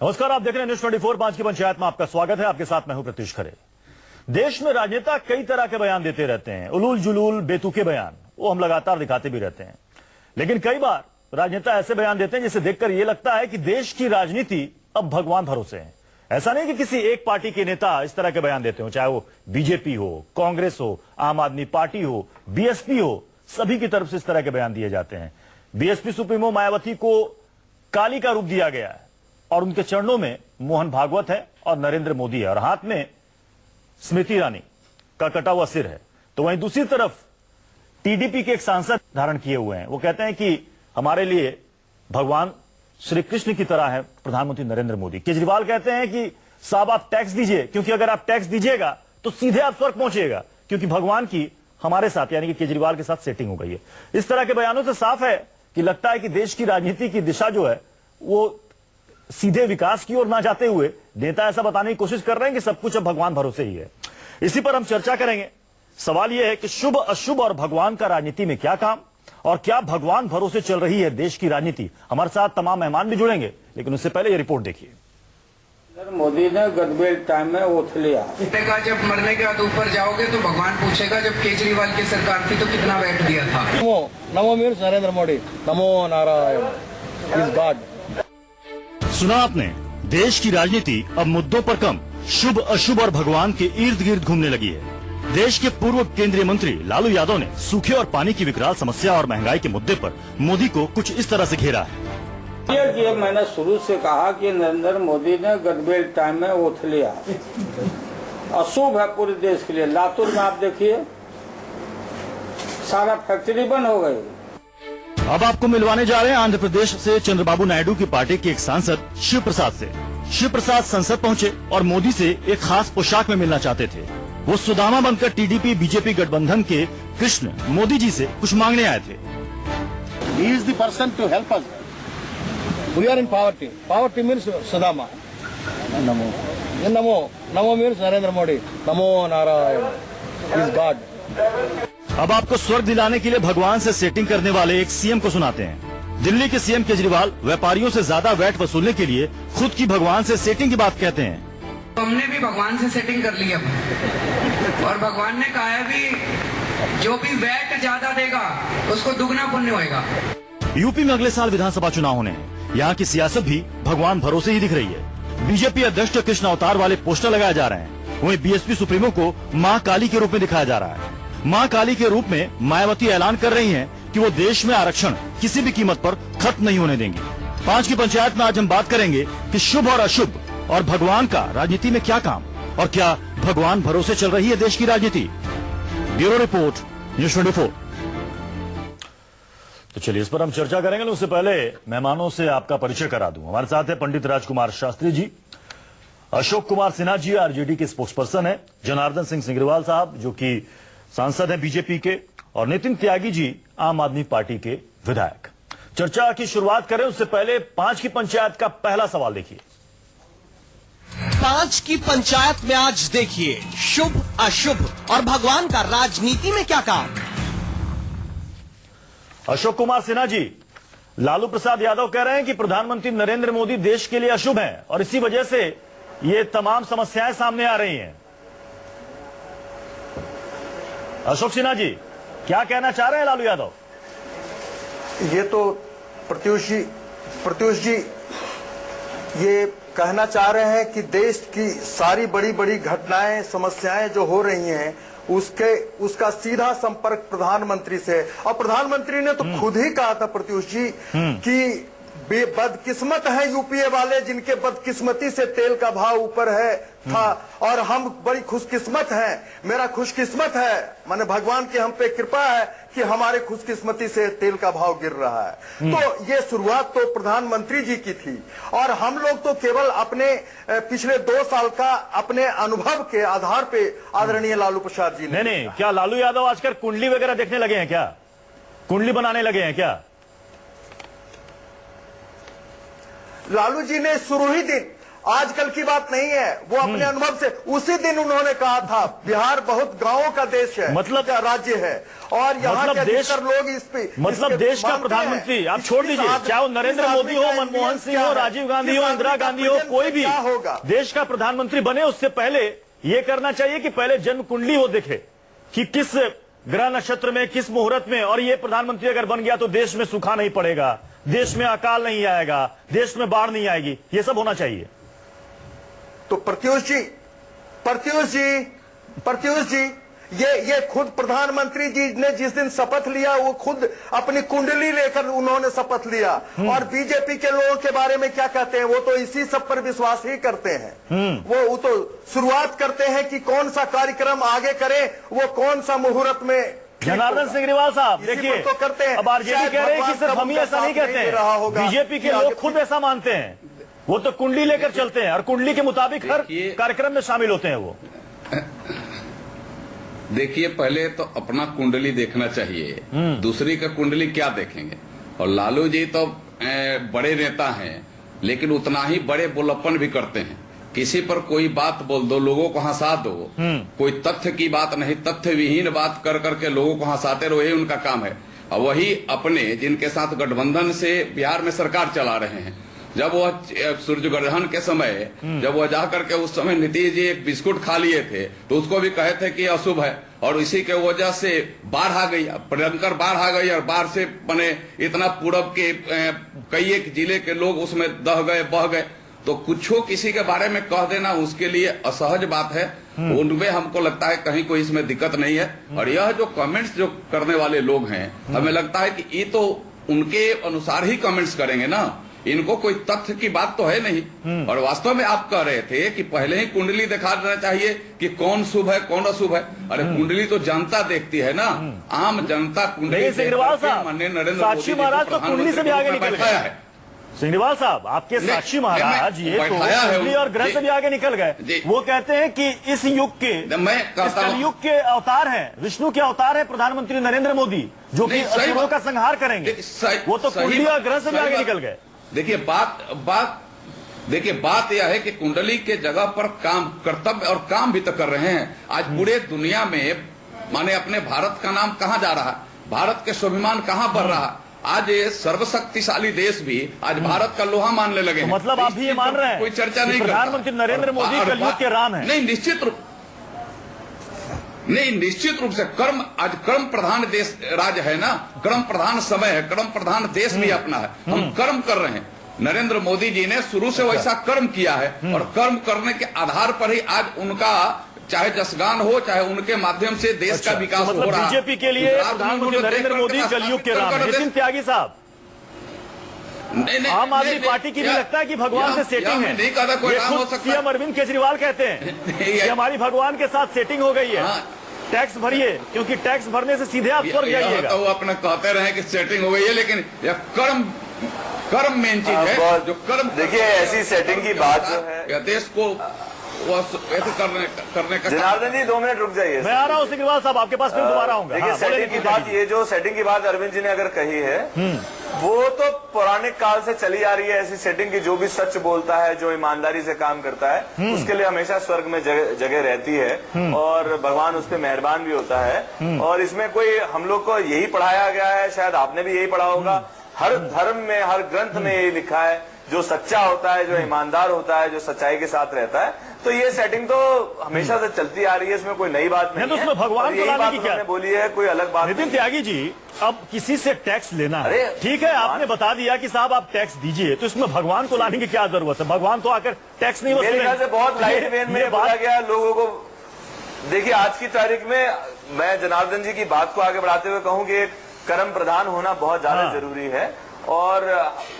नमस्कार, आप देख रहे हैं न्यूज 24 5 की पंचायत में आपका स्वागत है। आपके साथ मैं हूं प्रत्युष खरे। देश में राजनेता कई तरह के बयान देते रहते हैं, उलूल जुलूल बेतुके बयान, वो हम लगातार दिखाते भी रहते हैं। लेकिन कई बार राजनेता ऐसे बयान देते हैं जिसे देखकर यह लगता है कि देश की राजनीति अब भगवान भरोसे है। ऐसा नहीं कि किसी एक पार्टी के नेता इस तरह के बयान देते हो, चाहे वो बीजेपी हो, कांग्रेस हो, आम आदमी पार्टी हो, बीएसपी हो, सभी की तरफ से इस तरह के बयान दिए जाते हैं। बीएसपी सुप्रीमो मायावती को काली का रूप दिया गया है और उनके चरणों में मोहन भागवत है और नरेंद्र मोदी है और हाथ में स्मृति ईरानी का कटा हुआ सिर है। तो वहीं दूसरी तरफ टीडीपी के एक सांसद धारण किए हुए हैं। वो कहते हैं कि हमारे लिए भगवान श्री कृष्ण की तरह है प्रधानमंत्री नरेंद्र मोदी। केजरीवाल कहते हैं कि साहब आप टैक्स दीजिए, क्योंकि अगर आप टैक्स दीजिएगा तो सीधे आप स्वर्ग पहुंचेगा, क्योंकि भगवान की हमारे साथ यानी कि केजरीवाल के साथ सेटिंग हो गई है। इस तरह के बयानों से साफ है कि लगता है कि देश की राजनीति की दिशा जो है वो सीधे विकास की ओर ना जाते हुए नेता ऐसा बताने की कोशिश कर रहे हैं कि सब कुछ अब भगवान भरोसे ही है। इसी पर हम चर्चा करेंगे। सवाल यह है कि शुभ अशुभ और भगवान का राजनीति में क्या काम, और क्या भगवान भरोसे चल रही है देश की राजनीति। हमारे साथ तमाम मेहमान भी जुड़ेंगे, लेकिन उससे पहले यह रिपोर्ट देखिए। मोदी ने गदबेल टाइम में वोट लिया। का जब मरने के बाद ऊपर जाओगे तो भगवान पूछेगा जब केजरीवाल की सरकार थी तो कितना वैट दिया था। Namo Namo means Narendra Modi, NaMo Narayan is God. सुना आपने, देश की राजनीति अब मुद्दों पर कम शुभ अशुभ और भगवान के इर्द गिर्द घूमने लगी है। देश के पूर्व केंद्रीय मंत्री लालू यादव ने सूखे और पानी की विकराल समस्या और महंगाई के मुद्दे पर मोदी को कुछ इस तरह से घेरा है। ये मैंने शुरू से कहा कि नरेंद्र मोदी ने गदबेल टाइम में वोट लिया। अशुभ है पूरे देश के लिए। लातूर में आप देखिए सारा फैक्ट्री बंद हो गई। अब आपको मिलवाने जा रहे हैं आंध्र प्रदेश से चंद्रबाबू नायडू की पार्टी के एक सांसद शिव प्रसाद से। शिव प्रसाद संसद पहुंचे और मोदी से एक खास पोशाक में मिलना चाहते थे। वो सुदामा बनकर टीडीपी बीजेपी गठबंधन के कृष्ण मोदी जी से कुछ मांगने आए थे। He is the person to help us. We are in poverty. Poverty means Sudama. Namo. Namo. Namo means Narendra Modi. NaMo Narayan is God. अब आपको स्वर्ग दिलाने के लिए भगवान से सेटिंग करने वाले एक सीएम को सुनाते हैं। दिल्ली के सीएम केजरीवाल व्यापारियों से ज्यादा वैट वसूलने के लिए खुद की भगवान से सेटिंग की बात कहते हैं। तो हमने भी भगवान से सेटिंग कर ली अब, और भगवान ने कहा है भी जो भी वैट ज्यादा देगा उसको दुगना पुण्य होगा। यूपी में अगले साल विधानसभा चुनाव होने हैं। यहाँ की सियासत भी भगवान भरोसे ही दिख रही है। बीजेपी अध्यक्ष कृष्ण अवतार वाले पोस्टर लगाए जा रहे हैं। वहीं बीएसपी सुप्रीमो को मां काली के रूप में दिखाया जा रहा है। मां काली के रूप में मायावती ऐलान कर रही हैं कि वो देश में आरक्षण किसी भी कीमत पर खत्म नहीं होने देंगी। 5 की पंचायत में आज हम बात करेंगे कि शुभ और अशुभ और भगवान का राजनीति में क्या काम, और क्या भगवान भरोसे चल रही है देश की राजनीति। Bureau report, news 24। तो चलिए इस पर हम चर्चा करेंगे। उससे पहले मेहमानों से आपका परिचय करा दूं। हमारे साथ है पंडित राजकुमार शास्त्री जी, अशोक कुमार सिन्हा जी आरजेडी के स्पोक्स पर्सन है, जनार्दन सिंह सिंगरवाल साहब जो कि सांसद हैं बीजेपी के, और नितिन त्यागी जी आम आदमी पार्टी के विधायक। चर्चा की शुरुआत करें उससे पहले 5 की पंचायत का पहला सवाल देखिए। 5 की पंचायत में आज देखिए शुभ अशुभ और भगवान का राजनीति में क्या काम। अशोक कुमार सिन्हा जी, लालू प्रसाद यादव कह रहे हैं कि प्रधानमंत्री नरेंद्र मोदी देश के लिए अशुभ हैं और इसी वजह से ये तमाम समस्याएं सामने आ रही हैं। अशोक सिन्हा जी, क्या कहना चाह रहे हैं लालू यादव? ये तो प्रत्युष जी ये कहना चाह रहे हैं कि देश की सारी बड़ी बड़ी घटनाएं समस्याएं जो हो रही हैं उसका सीधा संपर्क प्रधानमंत्री से है। और प्रधानमंत्री ने तो खुद ही कहा था प्रत्युष जी कि बदकिस्मत है यूपीए वाले जिनके बदकिस्मती से तेल का भाव ऊपर है था, और हम बड़ी खुशकिस्मत हैं। मेरा खुशकिस्मत है माने भगवान की हम पे कृपा है कि हमारे खुशकिस्मती से तेल का भाव गिर रहा है। तो ये शुरुआत तो प्रधानमंत्री जी की थी, और हम लोग तो केवल अपने पिछले 2 साल का अपने अनुभव के आधार पे आदरणीय लालू प्रसाद जी ने। नहीं, क्या लालू यादव आजकल कुंडली वगैरह देखने लगे हैं? क्या कुंडली बनाने लगे हैं क्या? लालू जी ने शुरू ही दिन आजकल की बात नहीं है, वो अपने अनुभव से उसी दिन उन्होंने कहा था बिहार बहुत गांवों का देश है, मतलब राज्य है, और यहाँ के अधिकतर लोग इस पे मतलब देश का प्रधानमंत्री आप छोड़ दीजिए, चाहे वो नरेंद्र मोदी हो, मनमोहन सिंह हो, राजीव गांधी हो, इंदिरा गांधी हो, कोई भी होगा देश का प्रधानमंत्री बने उससे पहले ये करना चाहिए कि पहले जन्म कुंडली वो देखे कि किस ग्रह नक्षत्र में, किस मुहूर्त में, और ये प्रधानमंत्री अगर बन गया तो देश में सूखा नहीं पड़ेगा, देश में अकाल नहीं आएगा, देश में बाढ़ नहीं आएगी, ये सब होना चाहिए। तो प्रत्युष जी ये खुद प्रधानमंत्री जी ने जिस दिन शपथ लिया वो खुद अपनी कुंडली लेकर उन्होंने शपथ लिया, और बीजेपी के लोगों के बारे में क्या कहते हैं, वो तो इसी सब पर विश्वास ही करते हैं। वो तो शुरुआत करते हैं कि कौन सा कार्यक्रम आगे करें, वो कौन सा मुहूर्त में। जनार्दन सिंह साहब देखिए, तो करते हैं। अब आरजेडी कह रहे हैं कि सिर्फ हम ही ऐसा नहीं कहते हैं, बीजेपी के लोग खुद ऐसा मानते हैं, वो तो कुंडली लेकर चलते हैं और कुंडली के मुताबिक हर कार्यक्रम में शामिल होते हैं। वो देखिए, पहले तो अपना कुंडली देखना चाहिए, दूसरी का कुंडली क्या देखेंगे। और लालू जी तो बड़े नेता हैं, लेकिन उतना ही बड़े बोलप्पन भी करते हैं। किसी पर कोई बात बोल दो, लोगों को हंसा दो, कोई तथ्य की बात नहीं, तथ्य विहीन बात कर करके लोगों को हंसाते रहो, यही उनका काम है। और वही अपने जिनके साथ गठबंधन से बिहार में सरकार चला रहे हैं, जब वह सूर्य ग्रहण के समय जब वह जाकर के उस समय नीतीश जी एक बिस्कुट खा लिए थे तो उसको भी कहे थे कि अशुभ है, और इसी के वजह से बाढ़ आ गई, भयंकर बाढ़ आ गई, और बाढ़ से बने इतना पूरब के कई एक जिले के लोग उसमें दह गए, बह गए। तो कुछो किसी के बारे में कह देना उसके लिए असहज बात है, उनमें हमको लगता है कहीं कोई इसमें दिक्कत नहीं है। और यह जो कमेंट्स जो करने वाले लोग हैं, हमें लगता है कि ये तो उनके अनुसार ही कमेंट्स करेंगे ना, इनको कोई तथ्य की बात तो है नहीं। और वास्तव में आप कह रहे थे कि पहले ही कुंडली दिखा देना चाहिए कि कौन शुभ है कौन अशुभ है। अरे कुंडली तो जनता देखती है ना, आम जनता कुंडली माननीय नरेंद्र साक्षी महाराज तो कुंडली से भी आगे निकल गए है। सिंगरीवाल साहब, आपके साक्षी महाराज ये तो कुंडली और ग्रह से भी आगे निकल गए। वो कहते हैं कि इस युग के, इस कलयुग के अवतार हैं, विष्णु के अवतार है प्रधानमंत्री नरेंद्र मोदी, जो कि असुरों का संहार करेंगे। वो तो कुंडली और ग्रह से भी आगे निकल गए। देखिए बात यह है कि कुंडली के जगह पर काम, कर्तव्य और काम भी तो कर रहे हैं। आज पूरे दुनिया में माने अपने भारत का नाम कहां जा रहा है, भारत के स्वाभिमान कहां बढ़ रहा है। आज ये सर्वशक्तिशाली देश भी आज भारत का लोहा मानने लगे हैं। तो मतलब आप भी ये मान रहे हैं कोई चर्चा नहीं, प्रधानमंत्री नरेंद्र मोदी कलयुग के राम है? नहीं, निश्चित रूप से कर्म, आज कर्म प्रधान देश राज्य है ना, कर्म प्रधान समय है, कर्म प्रधान देश भी अपना है, हम कर्म कर रहे हैं। नरेंद्र मोदी जी ने शुरू से वैसा कर्म किया है, और कर्म करने के आधार पर ही आज उनका चाहे जसगान हो, चाहे उनके माध्यम से देश का विकास हो रहा है। बीजेपी के लिए प्रधानमंत्री नरेंद्र मोदी कलयुग के राम है। नितिन त्यागी साहब, आम आदमी पार्टी की भी लगता है कि भगवान से सेटिंग है। नहीं कहता कोई राम हो सकता है। सीएम अरविंद केजरीवाल कहते हैं कि हमारी भगवान के साथ सेटिंग हो गई है, टैक्स भरिए, क्योंकि टैक्स भरने से सीधे आप स्वर्ग जाइएगा। तो वो अपना कहते रहे कि सेटिंग हो गई है, लेकिन यह कर्म मेन चीज है। जो कर्म, देखिए ऐसी सेटिंग की बात जो है, देश को ऐसे करने का। जनार्दन जी 2 मिनट रुक जाइए, मैं आ रहा हूँ सिंगरीवाल साहब, आपके पास फिर दोबारा आऊंगा। देखिए सेटिंग की बात, ये जो सेटिंग की बात अरविंद जी ने अगर कही है, वो तो पौराणिक काल से चली आ रही है ऐसी सेटिंग की। जो भी सच बोलता है, जो ईमानदारी से काम करता है, उसके लिए हमेशा स्वर्ग में जगह रहती है, और भगवान उस पर मेहरबान भी होता है। और इसमें कोई, हम लोग को यही पढ़ाया गया है, शायद आपने भी यही पढ़ा होगा, हर धर्म में, हर ग्रंथ में यही लिखा है, जो सच्चा होता है, जो ईमानदार होता है, जो सच्चाई के साथ रहता है, तो ये सेटिंग तो हमेशा से चलती आ रही है, इसमें कोई नई बात नहीं तो उसमें भगवान को लाने की क्या बोली है, कोई अलग बात। नितिन त्यागी जी, अब किसी से टैक्स लेना है, ठीक है, आपने बता दिया कि साहब आप टैक्स दीजिए, तो इसमें भगवान को लाने की क्या जरूरत है? भगवान तो आकर टैक्स नहीं वसूलेंगे। बहुत लाइट वेन में बोला गया लोगों को। देखिए आज की तारीख में मैं जनार्दन जी की बात को आगे बढ़ाते हुए कहूँ कि कर्म प्रधान होना बहुत ज्यादा जरूरी है, और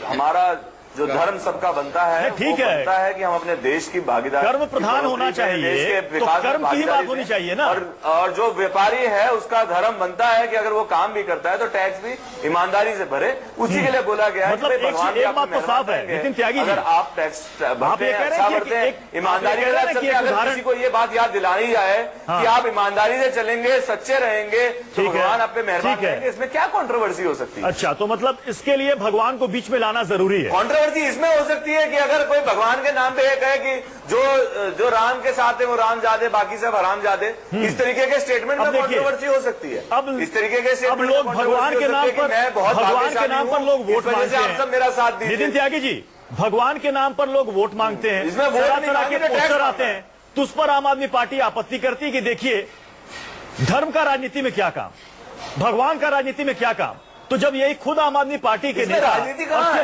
हमारा जो धर्म सबका बनता है, ठीक है, बनता है कि हम अपने देश की भागीदारी, कर्म प्रधान होना चाहिए, देश के विकास, तो कर्म की बात होनी चाहिए ना। और जो व्यापारी है उसका धर्म बनता है कि अगर वो काम भी करता है तो टैक्स भी ईमानदारी से भरे। उसी के लिए बोला गया है। मतलब एक बात तो साफ है नितिन त्यागी जी, अगर आप टैक्स भरते हैं, अच्छा भरते हैं, ईमानदारी के साथ चलते हैं, अगर किसी को ये बात याद दिलानी जाए कि आप ईमानदारी से चलेंगे, सच्चे रहेंगे, तो भगवान आप पे मेहरबान रहेंगे, इसमें क्या कॉन्ट्रोवर्सी हो सकती है? अच्छा, तो मतलब इसके लिए भगवान को बीच में लाना जरूरी है। कंट्रोवर्सी इसमें हो सकती है कि अगर कोई भगवान के नाम पे ये कहे कि जो राम के साथ है वो राम जादे, बाकी सब हराम जादे, इस तरीके के स्टेटमेंट में कंट्रोवर्सी हो सकती है। अब इस तरीके के अब लोग भगवान के नाम पर लोग वोट मांगते हैं। आप सब मेरा साथ दीजिए। नितिन त्यागी जी, भगवान के नाम पर लोग वोट मांगते हैं, इसमें वोट नहीं तरह के मांगे तो पोस्टर टैक्स आते हैं, तो उस पर आम आदमी पार्टी आपत्ति करती है कि देखिए धर्म का राजनीति में क्या काम, भगवान का राजनीति में क्या काम। तो जब यही खुद आम आदमी पार्टी के नेता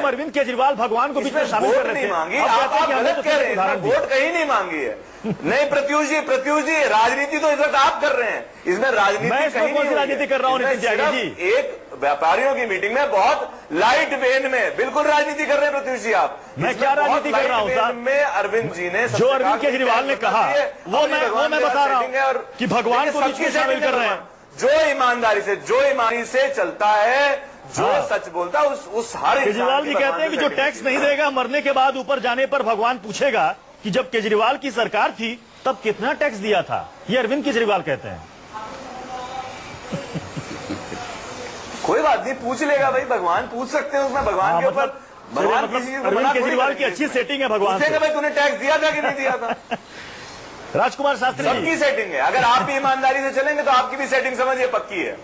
अरविंद केजरीवाल भगवान को बीच में शामिल कर रहे थे, आप गलत कह रहे हैं, वोट कहीं नहीं मांगी है। नहीं प्रत्युष जी राजनीति तो इस वक्त आप कर रहे हैं, इसमें राजनीति मैं इसमें कौन सी राजनीति कर रहा हूँ नितिन त्यागी जी? एक व्यापारियों की मीटिंग में बहुत लाइट वेन में बिल्कुल राजनीति कर रहे हैं प्रत्युष जी आप। मैं क्या राजनीति कर रहा हूँ साहब? में अरविंद जी ने जो अरविंद केजरीवाल ने कहा वो मैं बता रहा हूँ कि भगवान को बीच में शामिल कर रहे हैं। जो ईमानदारी से चलता है, जो सच बोलता है, उस हर केजरीवाल जी कहते हैं कि जो टैक्स नहीं देगा मरने के बाद ऊपर जाने पर भगवान पूछेगा कि जब केजरीवाल की सरकार थी तब कितना टैक्स दिया था। ये अरविंद केजरीवाल कहते हैं। कोई बात नहीं, पूछ लेगा भाई, भगवान पूछ सकते हैं उसमें, भगवान के ऊपर भगवान अरविंद केजरीवाल की अच्छी सेटिंग है भगवान से। भाई तूने टैक्स दिया था कि नहीं दिया था? राजकुमार शास्त्री सबकी सेटिंग है, अगर आप भी ईमानदारी से चलेंगे तो आपकी भी सेटिंग समझिए पक्की है।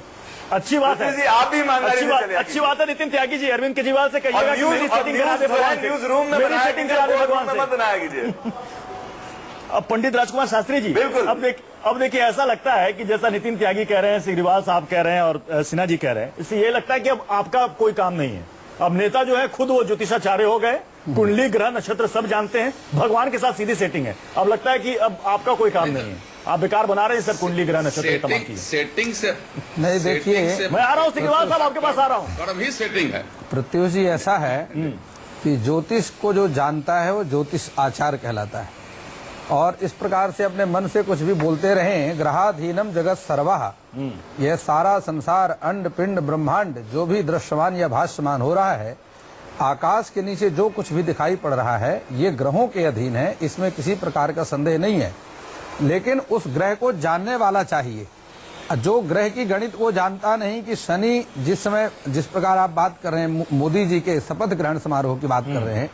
अच्छी बात है, आप भी ईमानदारी से चलिए। अच्छी बात है नितिन त्यागी जी, अरविंद केजरीवाल से कहिएगा कि मेरी सेटिंग करा दे भगवान से, न्यूज रूम में मेरी सेटिंग करा दे भगवान से, मत बनाया कीजिए। अब पंडित राजकुमार शास्त्री जी, बिल्कुल। अब देखिए ऐसा लगता है कि जैसा नितिन त्यागी कह रहे हैं, केजरीवाल साहब कह रहे हैं और सिन्हा जी कह रहे हैं, इससे ये लगता है कि अब आपका कोई काम नहीं है। अब नेता जो है खुद वो ज्योतिषाचार्य हो गए, कुंडली ग्रह नक्षत्र सब जानते हैं, भगवान के साथ सीधी सेटिंग है। अब लगता है कि अब आपका कोई काम नहीं है, आप बेकार बना रहे हैं सब कुंडली ग्रह नक्षत्र तमाम की सेटिंग से नहीं। देखिए मैं आ रहा हूँ सिग्रीवाल साहब, आपके पास आ रहा हूँ। और अभी सेटिंग है प्रत्युष जी, ऐसा है कि ज्योतिष को जो जानता है वो ज्योतिष आचार कहलाता है, और इस प्रकार से अपने मन से कुछ भी बोलते रहे, ग्रहाधीनम जगत सर्वः, यह सारा संसार अंड पिंड ब्रह्मांड जो भी दृश्यमान या भाष्यमान हो रहा है, आकाश के नीचे जो कुछ भी दिखाई पड़ रहा है, ये ग्रहों के अधीन है, इसमें किसी प्रकार का संदेह नहीं है। लेकिन उस ग्रह को जानने वाला चाहिए। जो ग्रह की गणित वो जानता नहीं कि शनि जिस प्रकार आप बात कर रहे हैं, मोदी जी के शपथ ग्रहण समारोह की बात कर रहे हैं,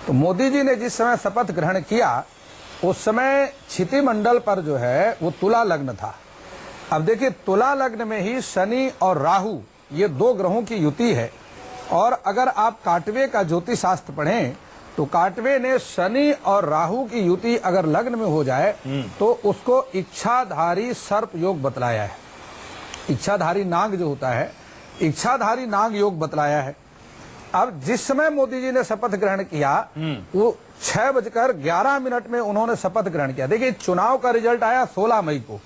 तो मोदी जी ने जिस समय शपथ ग्रहण किया उस समय क्षिति मंडल पर जो है वो तुला लग्न था। अब देखिए तुला लग्न में ही शनि और राहु ये दो ग्रहों की युति है, और अगर आप काटवे का ज्योतिष शास्त्र पढ़ें तो काटवे ने शनि और राहु की युति अगर लग्न में हो जाए तो उसको इच्छाधारी सर्प योग बतलाया है। इच्छाधारी नाग जो होता है, इच्छाधारी नाग योग बतलाया है। अब जिस समय मोदी जी ने शपथ ग्रहण किया वो 6:11 में उन्होंने शपथ ग्रहण किया। देखिए चुनाव का रिजल्ट आया 16 मई को,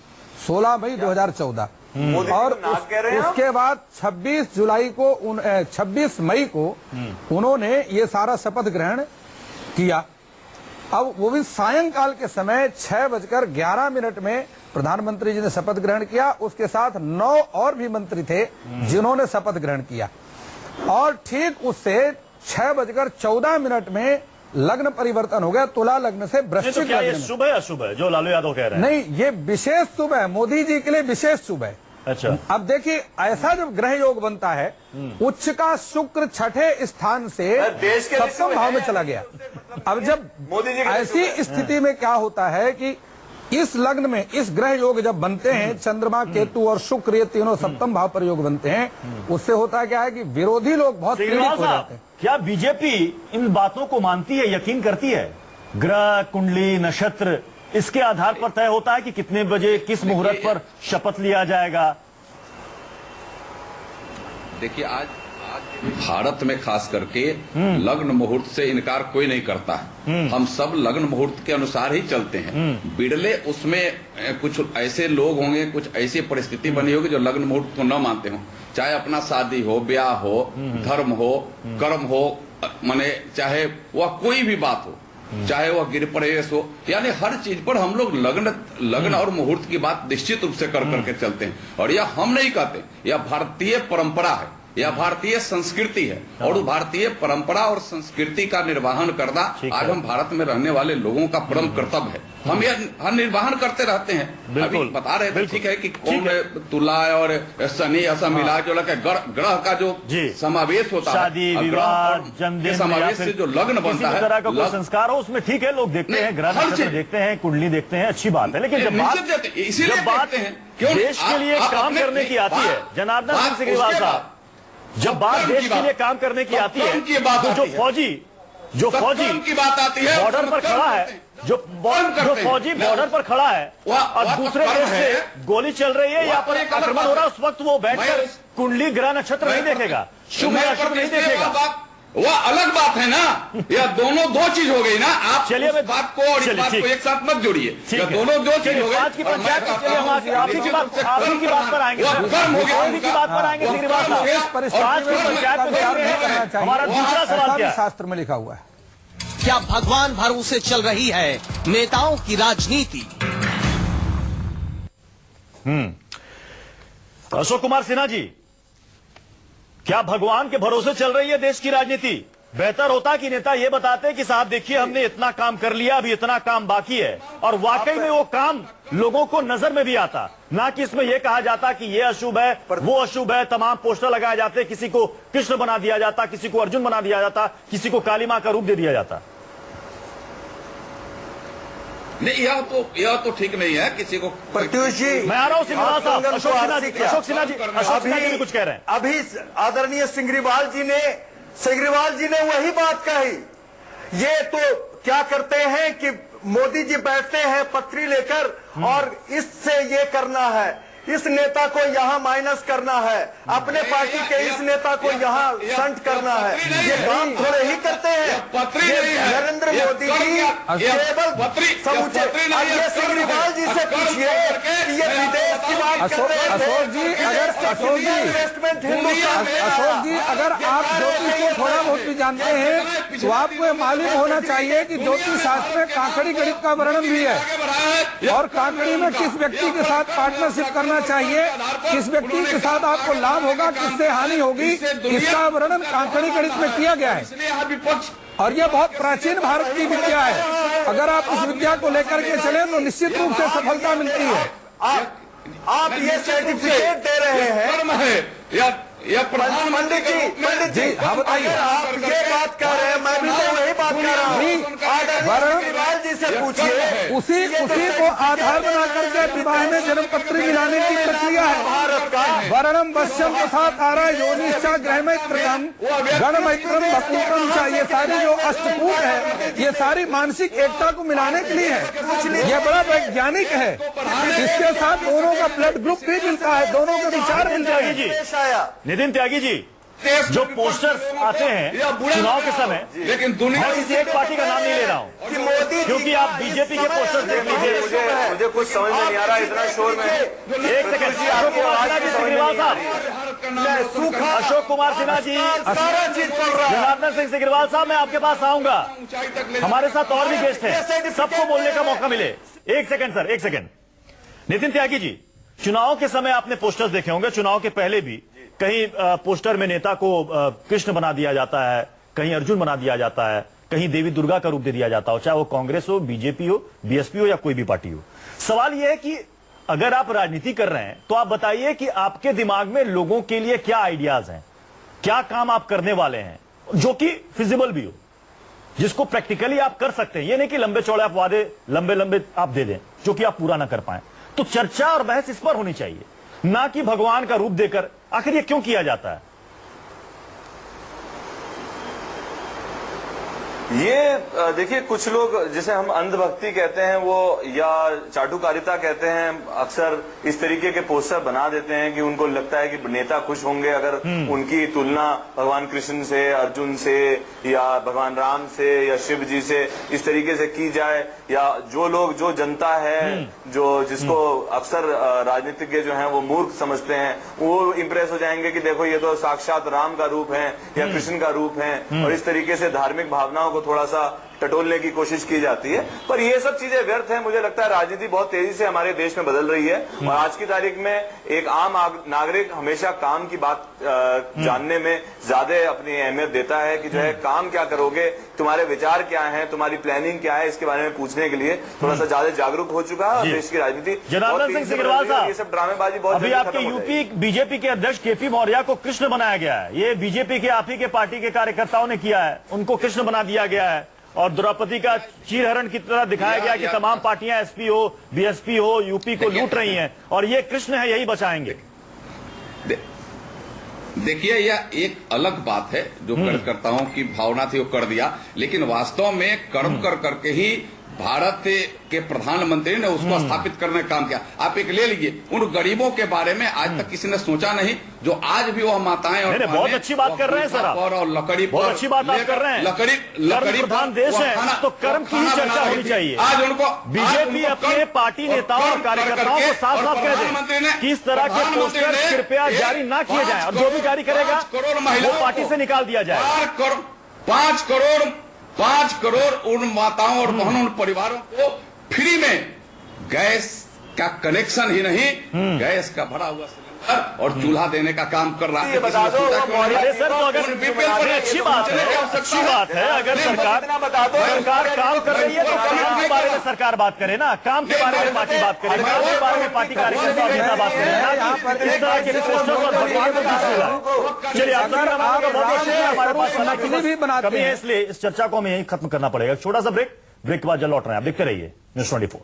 16 मई 2014, और उसके बाद 26 मई को उन्होंने ये सारा शपथ ग्रहण किया। अब वो भी सायंकाल के समय 6:11 में प्रधानमंत्री जी ने शपथ ग्रहण किया, उसके साथ 9 और भी मंत्री थे जिन्होंने शपथ ग्रहण किया, और ठीक उससे 6:14 में लग्न परिवर्तन हो गया, तुला लग्न से वृश्चिक लग्न में। शुभ है अशुभ है जो लालू यादव कह रहे हैं? नहीं, ये विशेष शुभ है, मोदी जी के लिए विशेष शुभ है। अच्छा, अब देखिए ऐसा जब ग्रह योग बनता है, उच्च का शुक्र छठे स्थान से देश के सप्तम भाव में चला गया। अब जब मोदी जी ऐसी स्थिति में क्या होता है कि इस लग्न में इस ग्रह योग जब बनते हैं, चंद्रमा केतु और शुक्र ये तीनों सप्तम भाव पर योग बनते हैं, उससे होता क्या है कि विरोधी लोग बहुत पीड़ित हो जाते हैं। क्या बीजेपी इन बातों को मानती है, यकीन करती है? ग्रह कुंडली नक्षत्र इसके आधार पर तय होता है कि कितने बजे किस मुहूर्त पर शपथ लिया जाएगा? देखिए आज भारत में खास करके लग्न मुहूर्त से इनकार कोई नहीं करता है। हम सब लग्न मुहूर्त के अनुसार ही चलते हैं। बिड़ले उसमें कुछ ऐसे लोग होंगे, कुछ ऐसी परिस्थिति बनी होगी जो लग्न मुहूर्त को न मानते हो, चाहे अपना शादी हो, ब्याह हो, धर्म हो, कर्म हो, माने चाहे वह कोई भी बात हो, चाहे वह गृह प्रवेश हो, यानी हर चीज पर हम लोग लग्न और मुहूर्त की बात निश्चित रूप से कर करके चलते हैं। और यह हम नहीं कहते, यह भारतीय परंपरा है। यह भारतीय संस्कृति है और भारतीय परंपरा और संस्कृति का निर्वहन करना आज हम भारत में रहने वाले लोगों का परम कर्तव्य है। हम यह निर्वहन करते रहते हैं। अभी बता रहे थे ठीक है कि कौन तुला और शनि ऐसा मिला जो ग्रह का जो समावेश होता है, शादी विवाह जन्मदिन समावेश से जो लग्न बनता है, तरह का कोई संस्कार हो उसमें ठीक है, लोग देखते हैं, ग्रह नक्षत्र देखते हैं, कुंडली देखते हैं, अच्छी बात है। लेकिन जब बात देश के लिए काम करने की आती है, जनार्दन सिंह सिग्रीवाल साहब, जब बात देश के लिए काम करने की आती है तो जो फौजी की बात आती है बॉर्डर पर खड़ा है, जो फौजी बॉर्डर पर खड़ा है और दूसरे देश से गोली चल रही है या पर आक्रमण हो रहा है, उस वक्त वो बैठकर कुंडली ग्रह नक्षत्र नहीं देखेगा, शुभ अशुभ नहीं देखेगा। वह अलग बात है ना, यह दोनों दो चीज हो गई ना। आप चलिए इस बात को और इस बात को एक साथ मत जोड़िए, दोनों दो चीज हो गई। आज की पंचायत चलिए हम आप ही की बात पर आएंगे, सिग्रीवाल साहब। आज की पंचायत में देख रहे हैं, हमारा दूसरा सवाल क्या है? शास्त्र में लिखा हुआ है, क्या भगवान भरोसे चल रही है नेताओं की राजनीति? अशोक कुमार सिन्हा जी, क्या भगवान के भरोसे चल रही है देश की राजनीति? बेहतर होता कि नेता ये बताते कि साहब देखिए हमने इतना काम कर लिया, अभी इतना काम बाकी है, और वाकई में वो काम लोगों को नजर में भी आता, ना कि इसमें यह कहा जाता कि ये अशुभ है, वो अशुभ है, तमाम पोस्टर लगाए जाते, किसी को कृष्ण बना दिया जाता, किसी को अर्जुन बना दिया जाता, किसी को काली मां का रूप दे दिया जाता। नहीं, यह तो ठीक नहीं है। किसी को प्रत्युष जी, मैं आ रहा हूँ सिग्रीवाल साहब, अशोक सिन्हा जी भी कुछ कह रहे हैं। अभी आदरणीय सिग्रीवाल जी ने वही बात कही। ये तो क्या करते हैं कि मोदी जी बैठते हैं पत्री लेकर और इससे ये करना है, इस नेता को यहाँ माइनस करना है, अपने पार्टी के इस नेता को यहाँ शंट करना है। ये काम थोड़े ही करते हैं। नरेंद्र मोदी जी केवल समूचे। अब ये सिग्रीवाल जी से पूछिए कि ये विदेश की बात कर रहे थे। अशोक जी, इन्वेस्टमेंट हिंदुस्तान में अशोक जी, अगर आप ज्योतिष को थोड़ा बहुत भी जानते हैं तो आपको मालूम होना चाहिए कि ज्योतिष शास्त्र में काकड़ी गणित का वर्णन भी है, और काकड़ी में किस व्यक्ति के साथ पार्टनरशिप करना चाहिए, किस व्यक्ति के साथ आपको लाभ होगा, किससे हानि होगी, इसका वर्णन काकड़ी गणित में किया गया है। और यह बहुत प्राचीन भारत की विद्या है। अगर आप इस विद्या को लेकर के चले तो निश्चित रूप से सफलता मिलती है। आप ये सर्टिफिकेट दे रहे हैं यह पंडित जी, हाँ बताइए। आप ये बात कर रहे हैं, मैं भी तो वही बात कर रहा हूँ। सिग्रीवाल जी से पूछिए, उसी को आधार बना करके विवाह में जन्म पत्री मिलाने की प्रक्रिया है। भारत का वर्णम वश्यम तथा तारा योनिश्चा ग्रहमैत्रम गणमैत्रम बकुत्रम चा, ये सारी जो अष्टकूट है, ये सारी मानसिक एकता को मिलाने के लिए है। ये बड़ा वैज्ञानिक है। इसके साथ दोनों का ब्लड ग्रुप भी मिलता है, दोनों के विचार मिल जाएगी। नितिन त्यागी जी, जो पोस्टर्स आते हैं चुनाव के समय, लेकिन दुनिया मैं किसी एक पार्टी का नाम नहीं ले रहा हूँ, क्योंकि आप बीजेपी के पोस्टर्स देख लीजिए। मुझे कुछ समझ में नहीं आ रहा, इतना शोर में। एक सेकंड, सिग्रीवाल साहब, अशोक कुमार सिन्हा जी, जनार्दन सिंह सिग्रीवाल साहब, मैं आपके पास आऊंगा। हमारे साथ और भी गेस्ट हैं, सबको बोलने का मौका मिले। एक सेकंड सर, एक सेकंड। नितिन त्यागी जी, चुनाव के समय आपने पोस्टर्स देखे होंगे, चुनाव के पहले भी कहीं पोस्टर में नेता को कृष्ण बना दिया जाता है, कहीं अर्जुन बना दिया जाता है, कहीं देवी दुर्गा का रूप दे दिया जाता हो, चाहे वो कांग्रेस हो, बीजेपी हो, बीएसपी हो या कोई भी पार्टी हो। सवाल यह है कि अगर आप राजनीति कर रहे हैं तो आप बताइए कि आपके दिमाग में लोगों के लिए क्या आइडियाज हैं, क्या काम आप करने वाले हैं जो कि फिजिबल भी हो, जिसको प्रैक्टिकली आप कर सकते हैं। ये नहीं कि लंबे चौड़े आप वादे लंबे लंबे आप दे दें जो कि आप पूरा ना कर पाए। तो चर्चा और बहस इस पर होनी चाहिए, ना कि भगवान का रूप देकर। आखिर ये क्यों किया जाता है? ये देखिए, कुछ लोग जिसे हम अंधभक्ति कहते हैं वो या चाटुकारिता कहते हैं, अक्सर इस तरीके के पोस्टर बना देते हैं कि उनको लगता है कि नेता खुश होंगे अगर उनकी तुलना भगवान कृष्ण से, अर्जुन से या भगवान राम से या शिव जी से इस तरीके से की जाए। या जो लोग, जो जनता है, जो जिसको अक्सर राजनीतिज्ञ जो हैं वो मूर्ख समझते हैं, वो इंप्रेस हो जाएंगे कि देखो ये तो साक्षात राम का रूप है या कृष्ण का रूप है, और इस तरीके से धार्मिक भावनाओं को थोड़ा सा टटोलने की कोशिश की जाती है। पर ये सब चीजें व्यर्थ है। मुझे लगता है राजनीति बहुत तेजी से हमारे देश में बदल रही है और आज की तारीख में एक आम नागरिक हमेशा काम की बात जानने में ज्यादा अपनी अहमियत देता है कि जो है काम क्या करोगे, तुम्हारे विचार क्या हैं, तुम्हारी प्लानिंग क्या है, इसके बारे में पूछने के लिए थोड़ा सा ज्यादा जागरूक हो चुका है। देश की राजनीति जनार्दन सिंह सिग्रीवाल साहब, ये सब ड्रामेबाजी बहुत अभी आपके यूपी बीजेपी के अध्यक्ष केपी मौर्य को कृष्ण बनाया गया है। ये बीजेपी के आप ही के पार्टी के कार्यकर्ताओं ने किया है, उनको कृष्ण बना दिया गया है और द्रौपदी का चीरहरण की तरह दिखाया गया कि तमाम पार्टियां एसपी हो, बीएसपी हो, यूपी को लूट रही हैं और ये कृष्ण है, यही बचाएंगे। देखिए, यह एक अलग बात है जो कार्यकर्ताओं की भावना थी वो कर दिया, लेकिन वास्तव में कर्म कर करके ही भारत के प्रधानमंत्री ने उसको स्थापित करने का काम किया। आप एक ले लीजिए, उन गरीबों के बारे में आज तक किसी ने सोचा नहीं जो आज भी वो माताएं और बहुत अच्छी बात कर रहे हैं सर आप, और लकड़ी बहुत अच्छी बात आप कर रहे हैं। लकड़ी प्रधान देश है तो कर्म की ही चर्चा होनी चाहिए। आज उनको बीजेपी अपने पार्टी नेताओं और कार्यकर्ताओं को साफ साफ कह दे कि इस तरह के पोस्टर कृपया जारी ना किए जाएं और जो भी जारी करेगा वो पार्टी से निकाल दिया जाए। 5 करोड़ उन माताओं और बहनों उन परिवारों को फ्री में गैस का कनेक्शन ही नहीं, गैस का भरा हुआ सिलेंडर और चूल्हा देने का काम कर रहा है। बता दो सर, तो अगर अच्छी बात है अगर सरकार काम कर रही है तो काम के बारे में सरकार बात करे ना, काम के बारे में पार्टी बात करे, काम के बारे में पार्टी कार्यकर्ता और नेता बात करे। इस तरह के पोस्टर्स और भगवान को चलिए हमारे पास समय की कमी है, इसलिए इस चर्चा को हमें यही खत्म करना पड़ेगा। छोटा सा ब्रेक के बाद जल्द लौट रहे हैं। आप देखते रहिए न्यूज़ 24।